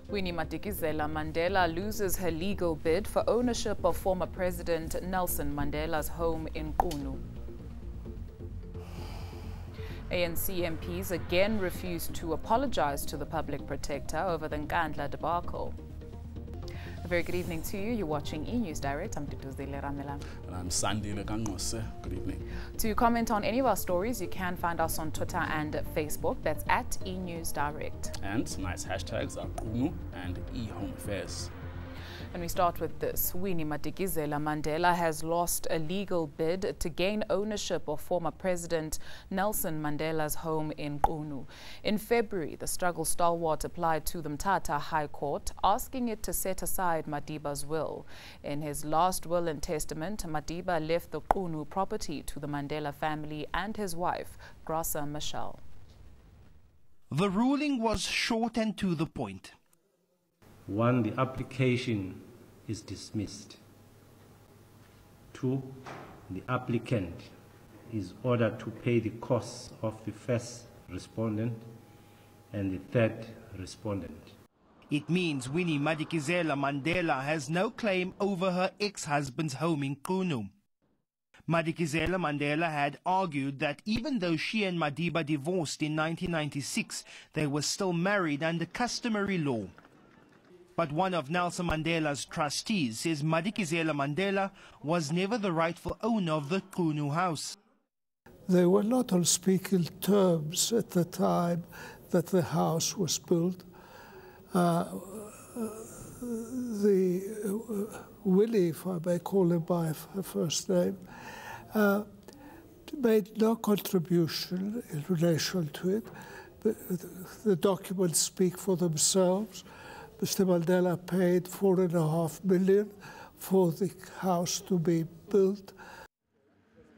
Winnie Madikizela-Mandela loses her legal bid for ownership of former President Nelson Mandela's home in Qunu. ANC MPs again refused to apologise to the public protector over the eNCA debacle. A very good evening to you. You're watching eNEWS Direct. I'm Madikizela-Mandela. And I'm Sandile Ganose. Good evening. To comment on any of our stories, you can find us on Twitter and Facebook. That's at eNEWS Direct. And tonight's hashtags are Qunu and eHome Affairs. And we start with this. Winnie Madikizela-Mandela has lost a legal bid to gain ownership of former President Nelson Mandela's home in Qunu. In February, the struggle stalwart applied to the Mthatha High Court, asking it to set aside Madiba's will. In his last will and testament, Madiba left the Qunu property to the Mandela family and his wife, Graça Machel. The ruling was short and to the point. 1, the application is dismissed. 2, the applicant is ordered to pay the costs of the first respondent and the third respondent. It means Winnie Madikizela-Mandela has no claim over her ex-husband's home in Qunu. Madikizela-Mandela had argued that even though she and Madiba divorced in 1996, they were still married under customary law. But one of Nelson Mandela's trustees says Madikizela-Mandela was never the rightful owner of the Qunu house. They were not on speaking terms at the time that the house was built. Winnie, if I may call him by her first name, made no contribution in relation to it. The documents speak for themselves. Mr. Mandela paid $4.5 million for the house to be built.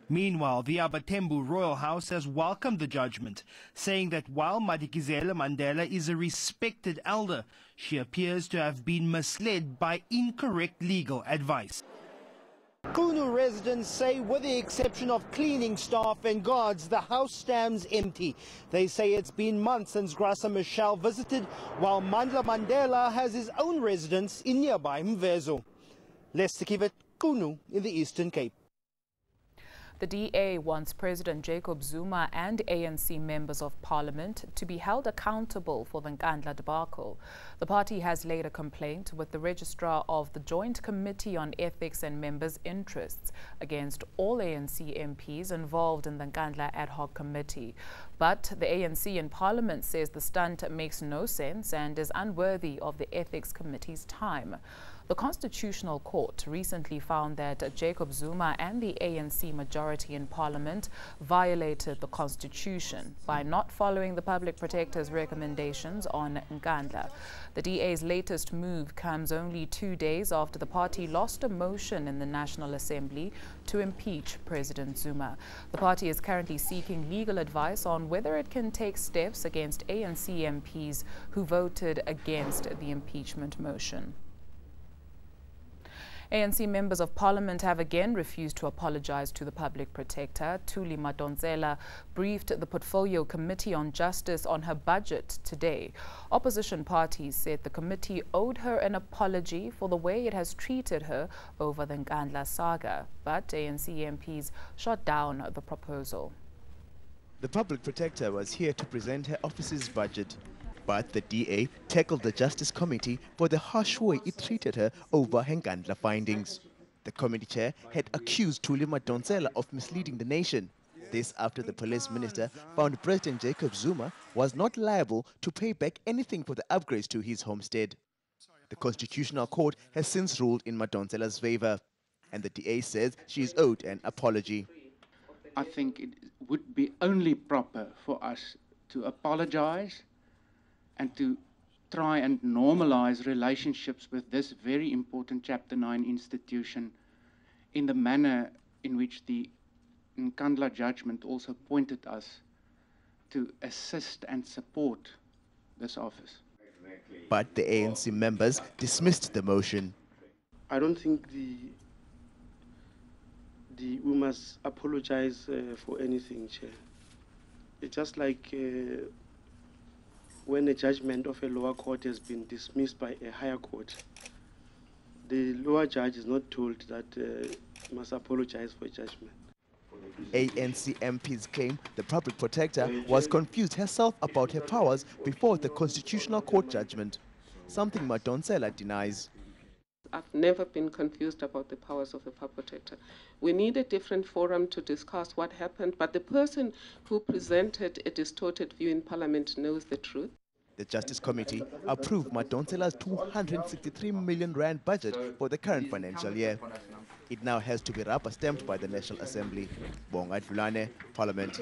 Meanwhile, the Abatembu Royal House has welcomed the judgment, saying that while Madikizela-Mandela is a respected elder, she appears to have been misled by incorrect legal advice. Qunu residents say with the exception of cleaning staff and guards, the house stands empty. They say it's been months since Graça Machel visited, while Mandela has his own residence in nearby Mvezo. Lester Kivet, Qunu in the Eastern Cape. The DA wants President Jacob Zuma and ANC members of parliament to be held accountable for the eNCA debacle. The party has laid a complaint with the registrar of the Joint Committee on Ethics and Members' Interests against all ANC MPs involved in the eNCA ad hoc committee. But the ANC in parliament says the stunt makes no sense and is unworthy of the Ethics Committee's time. The Constitutional Court recently found that Jacob Zuma and the ANC majority in Parliament violated the Constitution by not following the Public Protector's recommendations on eNCA. The DA's latest move comes only 2 days after the party lost a motion in the National Assembly to impeach President Zuma. The party is currently seeking legal advice on whether it can take steps against ANC MPs who voted against the impeachment motion. ANC members of parliament have again refused to apologise to the public protector. Thuli Madonsela briefed the Portfolio Committee on Justice on her budget today. Opposition parties said the committee owed her an apology for the way it has treated her over the eNCA saga, but ANC MPs shot down the proposal. The public protector was here to present her office's budget. But the DA tackled the Justice Committee for the harsh way it treated her over her eNCA findings. The committee chair had accused Thuli Madonsela of misleading the nation. This after the police minister found President Jacob Zuma was not liable to pay back anything for the upgrades to his homestead. The Constitutional Court has since ruled in Madonsela's favor, and the DA says she is owed an apology. I think it would be only proper for us to apologize and to try and normalize relationships with this very important Chapter 9 institution in the manner in which the eNCA judgment also pointed us to assist and support this office. But the ANC members dismissed the motion. I don't think we must apologize for anything, Chair. It's just like when a judgment of a lower court has been dismissed by a higher court, the lower judge is not told that he must apologize for judgment. ANC MPs claim the public protector was confused herself about her powers before the Constitutional Court judgment, something Madikizela denies. I've never been confused about the powers of the public protector. We need a different forum to discuss what happened, but the person who presented a distorted view in Parliament knows the truth. The Justice Committee approved Madikizela's 263 million rand budget for the current financial year. It now has to be rubber-stamped by the National Assembly. Bonga Dulane, Parliament.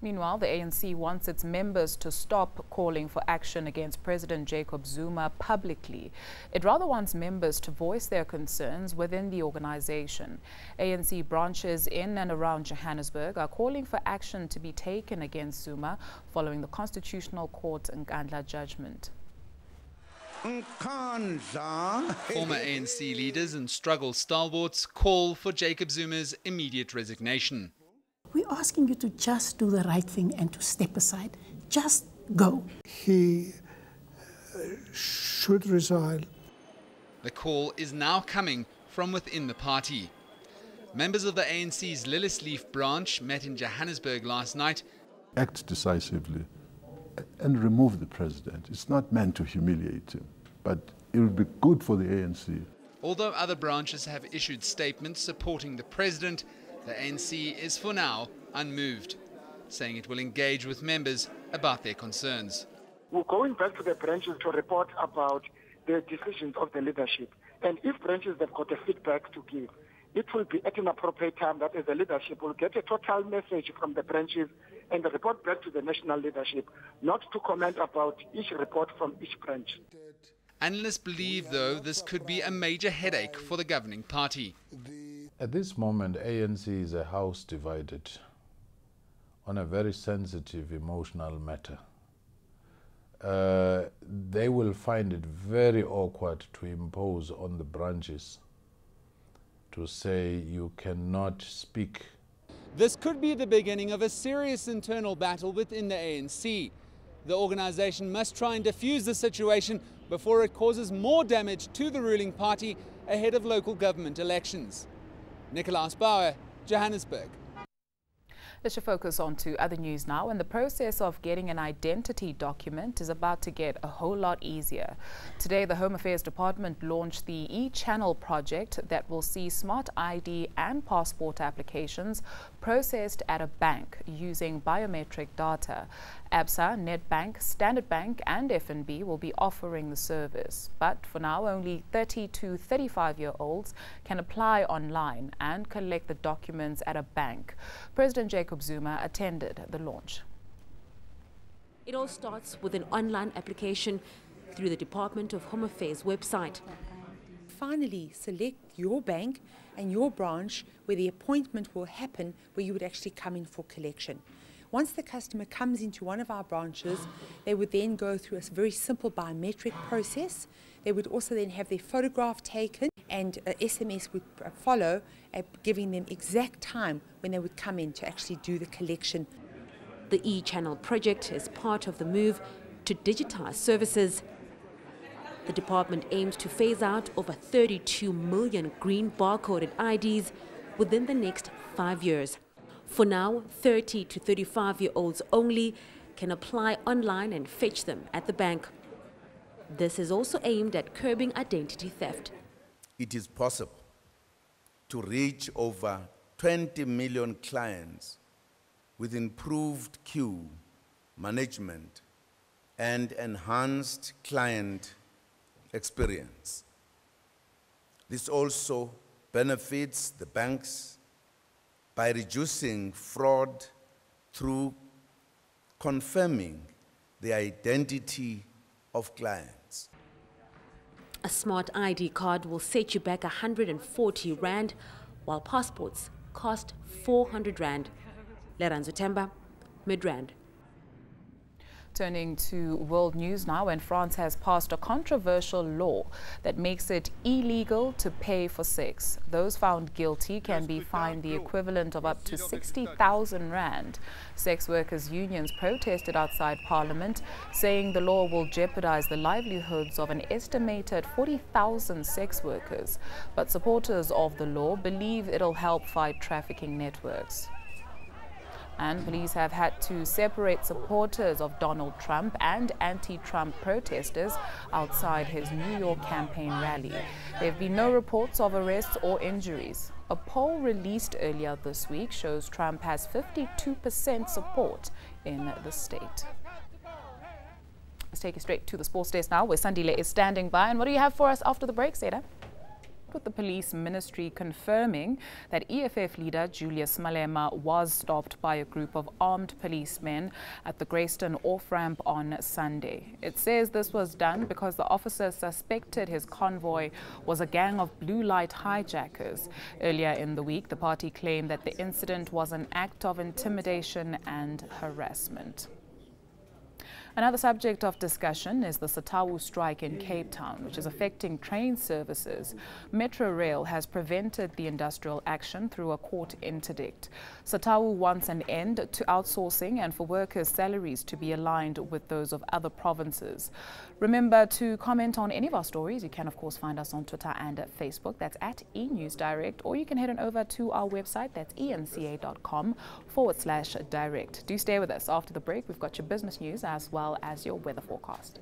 Meanwhile, the ANC wants its members to stop calling for action against President Jacob Zuma publicly. It rather wants members to voice their concerns within the organization. ANC branches in and around Johannesburg are calling for action to be taken against Zuma following the Constitutional Court's eNCA judgment. Former ANC leaders and struggle stalwarts call for Jacob Zuma's immediate resignation. We're asking you to just do the right thing and to step aside. Just go. He should resign. The call is now coming from within the party. Members of the ANC's Lillisleaf branch met in Johannesburg last night. Act decisively and remove the president. It's not meant to humiliate him, but it will be good for the ANC. Although other branches have issued statements supporting the president, the ANC is for now unmoved, saying it will engage with members about their concerns. We're going back to the branches to report about the decisions of the leadership. And if branches have got a feedback to give, it will be at an appropriate time that as a leadership will get a total message from the branches and report back to the national leadership, not to comment about each report from each branch. Analysts believe, though, this could be a major headache for the governing party. At this moment, ANC is a house divided on a very sensitive emotional matter. They will find it very awkward to impose on the branches to say you cannot speak. This could be the beginning of a serious internal battle within the ANC. The organization must try and defuse the situation before it causes more damage to the ruling party ahead of local government elections. Nicolaas Bauer, Johannesburg. Let's focus on to other news now. And the process of getting an identity document is about to get a whole lot easier. Today, the Home Affairs Department launched the eChannel project that will see smart ID and passport applications processed at a bank using biometric data. ABSA, Nedbank, Standard Bank and FNB will be offering the service. But for now, only 30 to 35-year-olds can apply online and collect the documents at a bank. President Jacob Zuma attended the launch. It all starts with an online application through the Department of Home Affairs website. Finally, select your bank and your branch where the appointment will happen, where you would actually come in for collection. Once the customer comes into one of our branches, they would then go through a very simple biometric process. They would also then have their photograph taken, and an SMS would follow, giving them exact time when they would come in to actually do the collection. The eChannel project is part of the move to digitize services. The department aims to phase out over 32 million green barcoded IDs within the next 5 years. For now, 30 to 35-year-olds only can apply online and fetch them at the bank. This is also aimed at curbing identity theft. It is possible to reach over 20 million clients with improved queue management and enhanced client experience. This also benefits the banks by reducing fraud through confirming the identity of clients. A smart ID card will set you back 140 Rand, while passports cost 400 Rand. Leranzo Temba, Midrand. Turning to world news now, and France has passed a controversial law that makes it illegal to pay for sex. Those found guilty can be fined the equivalent of up to 60,000 rand. Sex workers' unions protested outside Parliament, saying the law will jeopardize the livelihoods of an estimated 40,000 sex workers. But supporters of the law believe it'll help fight trafficking networks. And police have had to separate supporters of Donald Trump and anti-Trump protesters outside his New York campaign rally. There have been no reports of arrests or injuries. A poll released earlier this week shows Trump has 52% support in the state. Let's take you straight to the sports desk now, where Sandile is standing by. And what do you have for us after the break, Seda? With the police ministry confirming that EFF leader Julius Malema was stopped by a group of armed policemen at the Greyston off-ramp on Sunday. It says this was done because the officers suspected his convoy was a gang of blue light hijackers. Earlier in the week, the party claimed that the incident was an act of intimidation and harassment. Another subject of discussion is the Satawu strike in Cape Town, which is affecting train services. Metro Rail has prevented the industrial action through a court interdict. Satawu wants an end to outsourcing and for workers' salaries to be aligned with those of other provinces. Remember to comment on any of our stories. You can, of course, find us on Twitter and at Facebook. That's at eNEWS Direct, or you can head on over to our website. That's eNCA.com/direct. Do stay with us. After the break, we've got your business news as well as your weather forecast.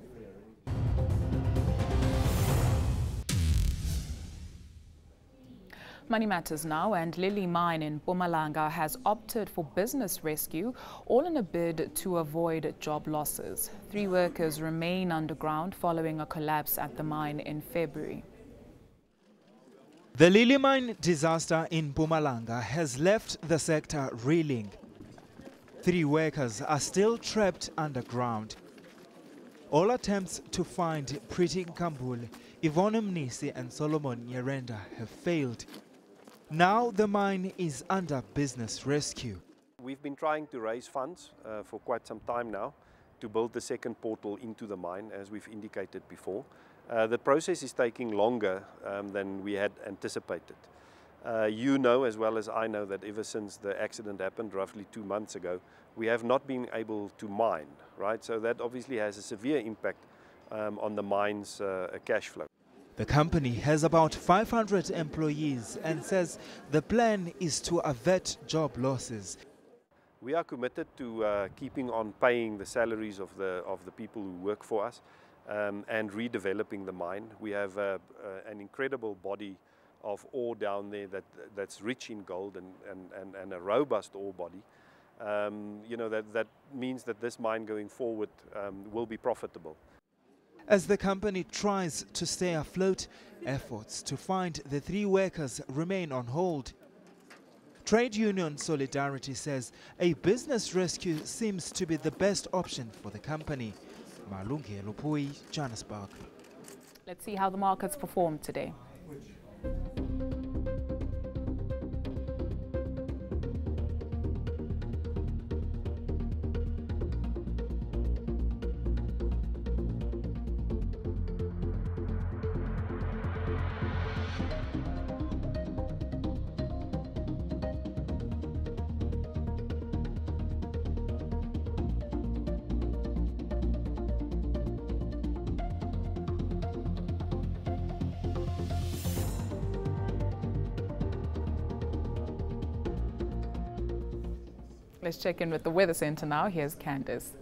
Money matters now, and Lily Mine in Mpumalanga has opted for business rescue, all in a bid to avoid job losses. 3 workers remain underground following a collapse at the mine in February. The Lily Mine disaster in Mpumalanga has left the sector reeling. 3 workers are still trapped underground. All attempts to find Priti Nkambule, Yvonne Mnisi and Solomon Nyerenda have failed. Now the mine is under business rescue. We've been trying to raise funds for quite some time now to build the second portal into the mine, as we've indicated before. The process is taking longer than we had anticipated. You know as well as I know that ever since the accident happened roughly 2 months ago, we have not been able to mine, right? So that obviously has a severe impact on the mine's cash flow. The company has about 500 employees and says the plan is to avert job losses. We are committed to keeping on paying the salaries of the people who work for us and redeveloping the mine. We have an incredible body of ore down there that's rich in gold and a robust ore body. You know, that means that this mine going forward will be profitable. As the company tries to stay afloat, efforts to find the 3 workers remain on hold. Trade Union Solidarity says a business rescue seems to be the best option for the company. Malungi Lupui, Johannesburg. Let's see how the markets performed today. Let's check in with the Weather Center now. Here's Candice.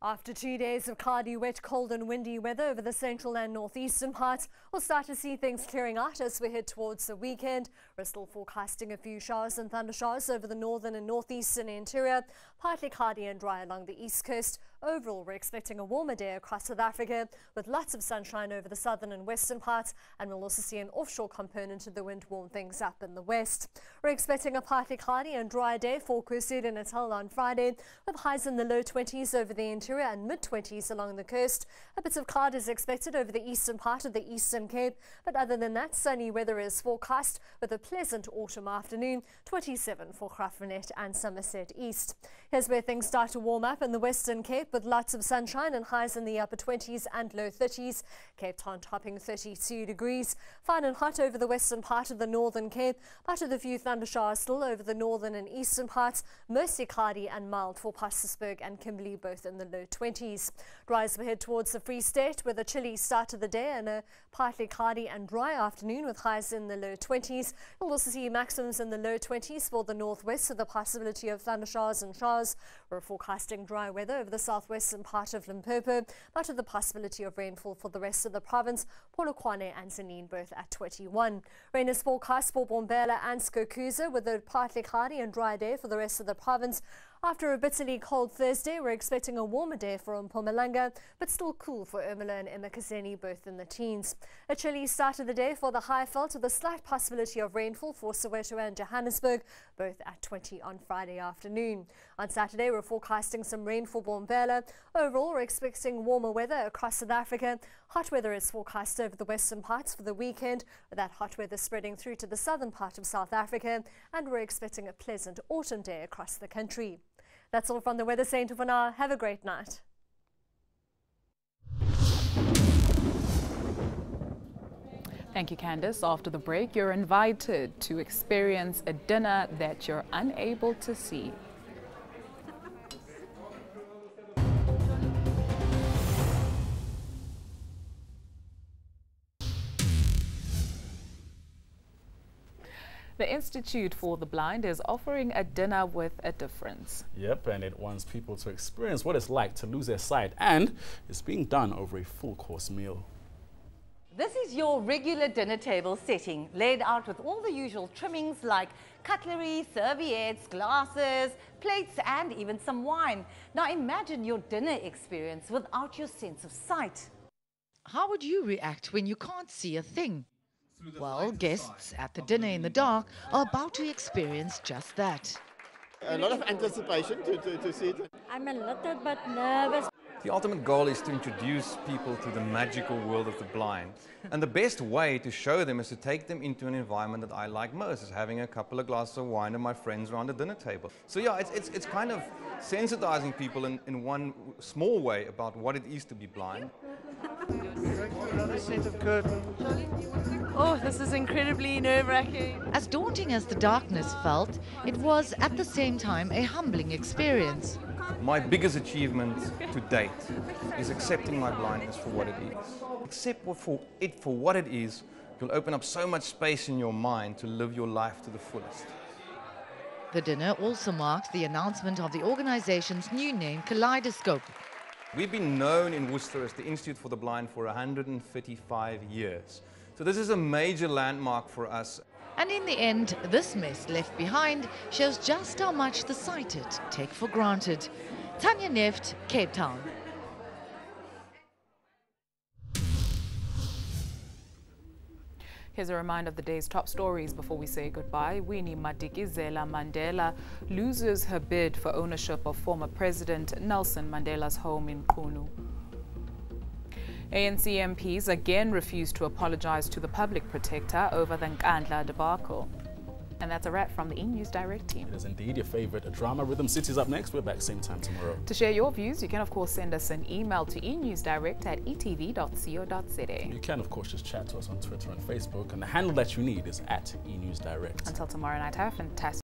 After 2 days of cloudy, wet, cold and windy weather over the central and northeastern parts, we'll start to see things clearing out as we head towards the weekend. We're still forecasting a few showers and thunder showers over the northern and northeastern interior, partly cloudy and dry along the east coast. Overall, we're expecting a warmer day across South Africa with lots of sunshine over the southern and western parts, and we'll also see an offshore component of the wind warm things up in the west. We're expecting a partly cloudy and dry day for KwaZulu-Natal on Friday, with highs in the low 20s over the interior and mid-20s along the coast. A bit of cloud is expected over the eastern part of the Eastern Cape, but other than that, sunny weather is forecast with a pleasant autumn afternoon, 27 for Graaff-Reinet and Somerset East. Here's where things start to warm up in the Western Cape with lots of sunshine and highs in the upper 20s and low 30s. Cape Town topping 32 degrees. Fine and hot over the western part of the Northern Cape, but with a few thundershowers still over the northern and eastern parts. Mostly cloudy and mild for Pietersburg and Kimberley, both in the low 20s. Dry as we head towards the Free State with a chilly start to the day and a partly cloudy and dry afternoon with highs in the low 20s. You'll also see maximums in the low 20s for the northwest with the possibility of thundershowers and showers. We're forecasting dry weather over the southwestern part of Limpopo, but with the possibility of rainfall for the rest of the province. Polokwane and Tzaneen both at 21. Rain is forecast for Bombela and Skokuza with a partly cloudy and dry day for the rest of the province. After a bitterly cold Thursday, we're expecting a warmer day for Mpumalanga, but still cool for Ermelo and Emakazeni, both in the teens. A chilly start of the day for the Highveld with a slight possibility of rainfall for Soweto and Johannesburg, both at 20 on Friday afternoon. On Saturday, we're forecasting some rain for Bombela. Overall, we're expecting warmer weather across South Africa. Hot weather is forecast over the western parts for the weekend, with that hot weather spreading through to the southern part of South Africa, and we're expecting a pleasant autumn day across the country. That's all from the Weather Centre for now. Have a great night. Thank you, Candice. After the break, you're invited to experience a dinner that you're unable to see. The Institute for the Blind is offering a dinner with a difference. Yep, and it wants people to experience what it's like to lose their sight, and it's being done over a full-course meal. This is your regular dinner table setting, laid out with all the usual trimmings like cutlery, serviettes, glasses, plates, and even some wine. Now imagine your dinner experience without your sense of sight. How would you react when you can't see a thing? Well, guests at the dinner in the dark are about to experience just that. A lot of anticipation to see it. I'm a little bit nervous. The ultimate goal is to introduce people to the magical world of the blind. And the best way to show them is to take them into an environment that I like most, is having a couple of glasses of wine and my friends around the dinner table. So yeah, it's kind of sensitizing people in one small way about what it is to be blind. Another set of curtains. Oh, this is incredibly nerve-wracking. As daunting as the darkness felt, it was at the same time a humbling experience. My biggest achievement to date is accepting my blindness for what it is. Accept it for what it is, you'll open up so much space in your mind to live your life to the fullest. The dinner also marked the announcement of the organization's new name, Kaleidoscope. We've been known in Worcester as the Institute for the Blind for 135 years. So this is a major landmark for us. And in the end, this mess left behind shows just how much the sighted take for granted. Tanya Neft, Cape Town. Here's a reminder of the day's top stories before we say goodbye. Winnie Madikizela-Mandela loses her bid for ownership of former President Nelson Mandela's home in Qunu. ANC MPs again refused to apologise to the public protector over the eNCA debacle. And that's a wrap from the eNEWS Direct team. It is indeed your favourite drama. Rhythm City is up next. We're back same time tomorrow. To share your views, you can of course send us an email to enewsdirect@etv.co.za. You can of course just chat to us on Twitter and Facebook, and the handle that you need is @eNewsDirect. Until tomorrow night, have a fantastic